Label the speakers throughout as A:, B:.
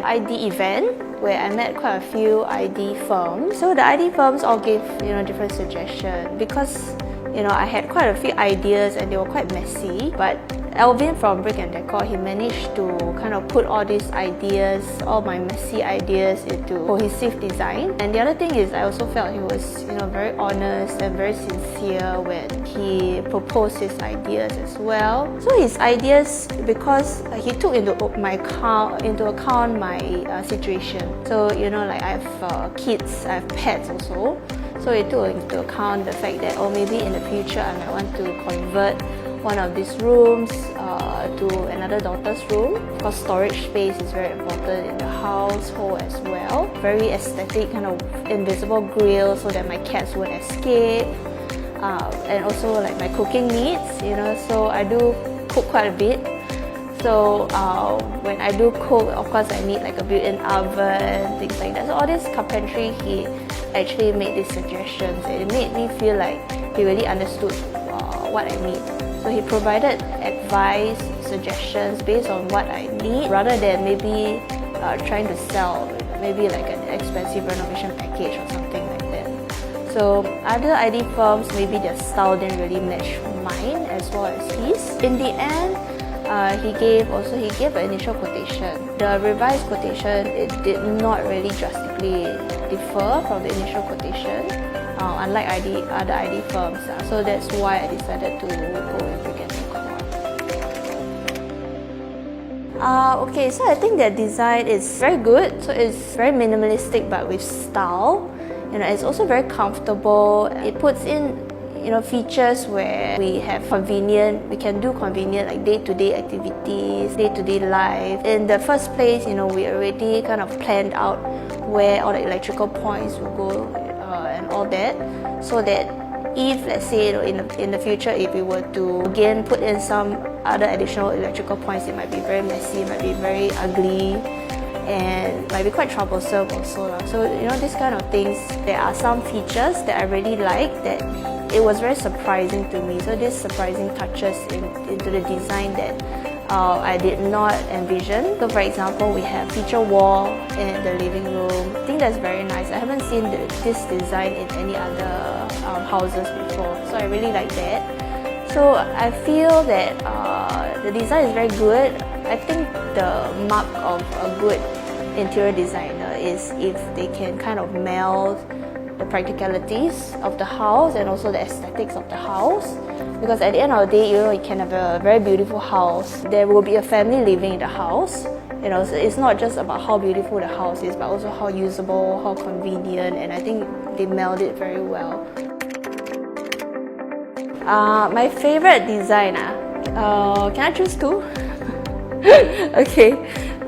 A: ID event where I met quite a few ID firms. So the ID firms all gave different suggestions because I had quite a few ideas and they were quite messy. But Alvin from Brick and Decor, he managed to kind of put all these ideas, all my messy ideas, into cohesive design. And the other thing is I also felt he was very honest and very sincere when he proposed his ideas as well. So his ideas, because he took into account my situation. So like I have kids, I have pets also. So he took into account the fact that maybe in the future I might want to convert one of these rooms to another daughter's room, because storage space is very important in the household as well. Very aesthetic, kind of invisible grill so that my cats won't escape. And also like my cooking needs, so I do cook quite a bit. So when I do cook, of course I need like a built-in oven, things like that. So all this carpentry, he actually made these suggestions. It made me feel like he really understood what I need. So he provided advice, suggestions based on what I need, rather than maybe trying to sell maybe like an expensive renovation package or something like that. So other ID firms, maybe their style didn't really match mine as well as his. In the end, he gave an initial quotation. The revised quotation, it did not really drastically differ from the initial quotation, unlike other ID firms. So that's why I decided to go with Brick and Decor. Okay, so I think their design is very good. So it's very minimalistic but with style. It's also very comfortable. It puts in features where we can do convenient like day-to-day activities, day-to-day life. In the first place, we already kind of planned out where all the electrical points will go and all that, so that if, let's say, in the future, if we were to again put in some other additional electrical points, it might be very messy, it might be very ugly, and might be quite troublesome also. So these kind of things, there are some features that I really like that it was very surprising to me. So these surprising touches into the design that I did not envision. So for example, we have feature wall in the living room. I think that's very nice. I haven't seen this design in any other houses before. So I really like that. So I feel that the design is very good. I think the mark of a good interior designer is if they can kind of meld the practicalities of the house and also the aesthetics of the house. Because at the end of the day, you can have a very beautiful house. There will be a family living in the house. So it's not just about how beautiful the house is, but also how usable, how convenient, and I think they meld it very well. My favorite design, can I choose two? Okay,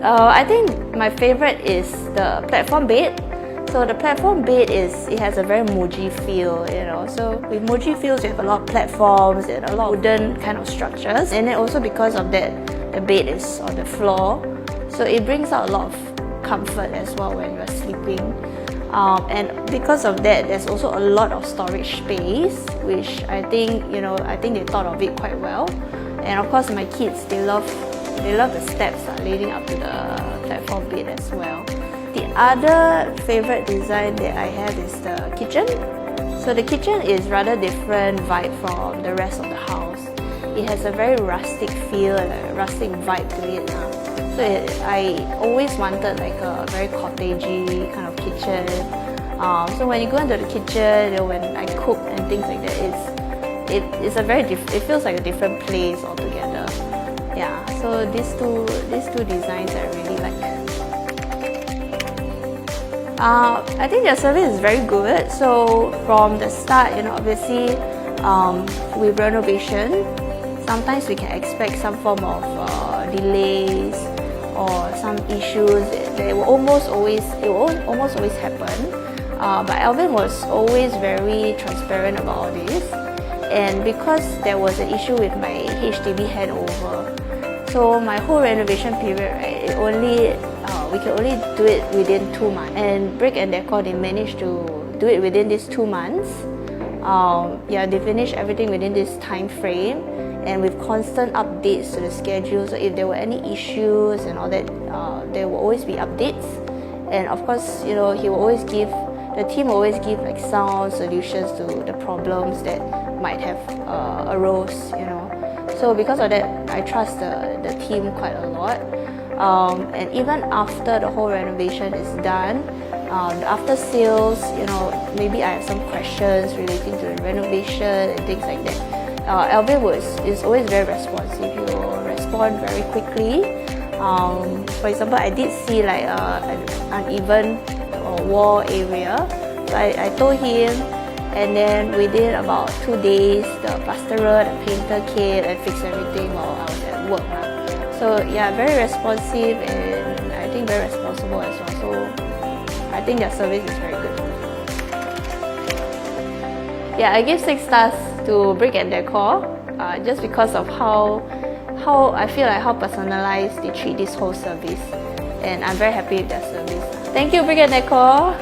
A: I think my favorite is the platform bed. So the platform bed it has a very Muji feel, So with Muji feels, you have a lot of platforms and a lot of wooden kind of structures. And then also because of that, the bed is on the floor. So it brings out a lot of comfort as well when you're sleeping. And because of that, there's also a lot of storage space, which I think they thought of it quite well. And of course, my kids, they love the steps leading up to the platform bed as well. The other favorite design that I have is the kitchen. So the kitchen is rather different vibe from the rest of the house. It has a very rustic feel and a rustic vibe to it. So I always wanted like a very cottagey kind of kitchen. So when you go into the kitchen, when I cook and things like that, it feels like a different place altogether. Yeah. So these two designs I really like. I think their service is very good. So from the start, obviously with renovation, sometimes we can expect some form of delays or some issues. It will almost always happen. But Alvin was always very transparent about all this. And because there was an issue with my HDB handover, so my whole renovation period, right, we can only do it within 2 months. And Brick and Decor, they managed to do it within these 2 months. They finished everything within this time frame. and with constant updates to the schedule. So if there were any issues and all that, there will always be updates. And of course, he will always give, the team will always give like sound solutions to the problems that might have arose. So because of that, I trust the team quite a lot. And even after the whole renovation is done, after sales, maybe I have some questions relating to the renovation and things like that. Alvin is always very responsive. He will respond very quickly. For example, I did see like an uneven wall area. So I told him, and then within about 2 days, the plasterer, the painter came and fixed everything while I was at work. So yeah, very responsive, and I think very responsible as well. So I think their service is very good. Yeah, I give 6 stars to Brick and Decor, just because of how I feel like how personalized they treat this whole service, and I'm very happy with their service. Thank you, Brick and Decor.